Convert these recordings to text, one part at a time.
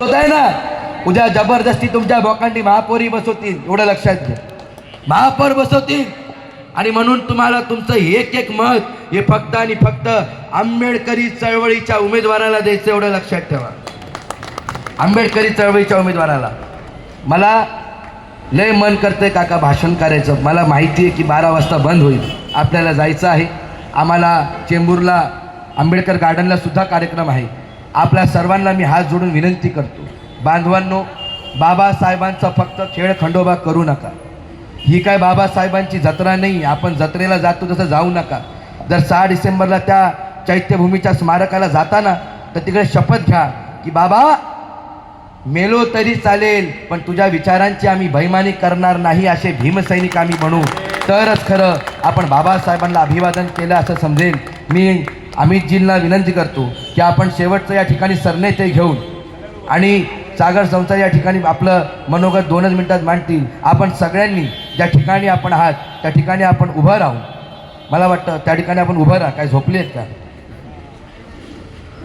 होत आहे ना, उद्या जबरदस्ती तुमच्या बोकांडी महापौरी बसवतील, एवढं लक्षात घ्या. महापौर बसवतील आणि म्हणून तुम्हाला तुमचं एक एक मत हे फक्त आणि फक्त आंबेडकरी चळवळीच्या उमेदवाराला द्यायचं, एवढं लक्षात ठेवा. आंबेडकरी चळवळीच्या उमेदवाराला. मला लय मन करतंय काका भाषण करायचं. मला माहिती आहे की 12 वाजता बंद होईल, आपल्याला जायचं आहे. आम्हाला चेंबूरला आंबेडकर गार्डनला सुद्धा कार्यक्रम आहे. आपल्या सर्वांना मी हात जोडून विनंती करतो, बांधवांनो, बाबासाहेबांचा फक्त खेळ खंडोबा करू नका. ही काय बाबासाहेबांची जत्रा नाही, आपण जत्रेला जातो तसं जाऊ नका. जर 6 डिसेंबरला त्या चैत्यभूमीच्या स्मारकाला जाताना तर तिकडे शपथ घ्या की बाबा मेलो तरी चालेल, पण तुझ्या विचारांची आम्ही बैमानी करणार नाही, असे भीमसैनिक आम्ही बनू. तरच खरं आपण बाबासाहेबांना अभिवादन केलं असं समजेल. मी अमितजींना विनंती करतो की आपण शेवटचं या ठिकाणी सरनेते घेऊन आणि सागर संसार या ठिकाणी आपलं मनोगत 2च मिनिटात मांडतील. आपण सगळ्यांनी ज्या ठिकाणी आपण आहात त्या ठिकाणी आपण उभं राहू. मला वाटतं त्या ठिकाणी आपण उभं राहा. काय झोपले आहेत का?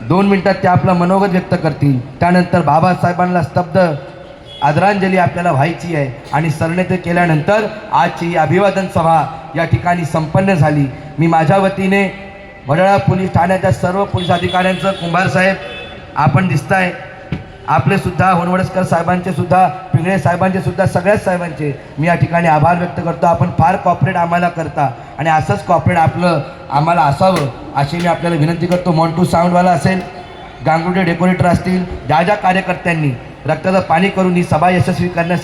2 मिनिटात ते आपलं मनोगत व्यक्त करतील. त्यानंतर बाबासाहेबांना स्तब्ध आदरांजली आपल्याला व्हायची आहे आणि सरनेते केल्यानंतर आजची अभिवादन सभा या ठिकाणी संपन्न झाली. मी माझ्या वतीने वडाळा पोलीस ठाण्याच्या सर्व पोलीस अधिकाऱ्यांचं, कुंभार साहेब आपण दिसताय, आपले सुद्धा होनवडस्कर साहेबांचे सुद्धा, पिंगळे साहेबांचे सुद्धा, सगळ्याच साहेबांचे मी या ठिकाणी आभार व्यक्त करतो. आपण फार कॉपरेट आम्हाला करता आणि असंच कॉपरेट आम्हाला असावं अशी मी आपल्याला विनंती करतो. मॉन्टू साऊंडवाला असेल, गांगुर्डे डेकोरेटर असतील, ज्या ज्या कार्यकर्त्यांनी रक्ताचं पाणी करून ही सभा यशस्वी करण्यासाठी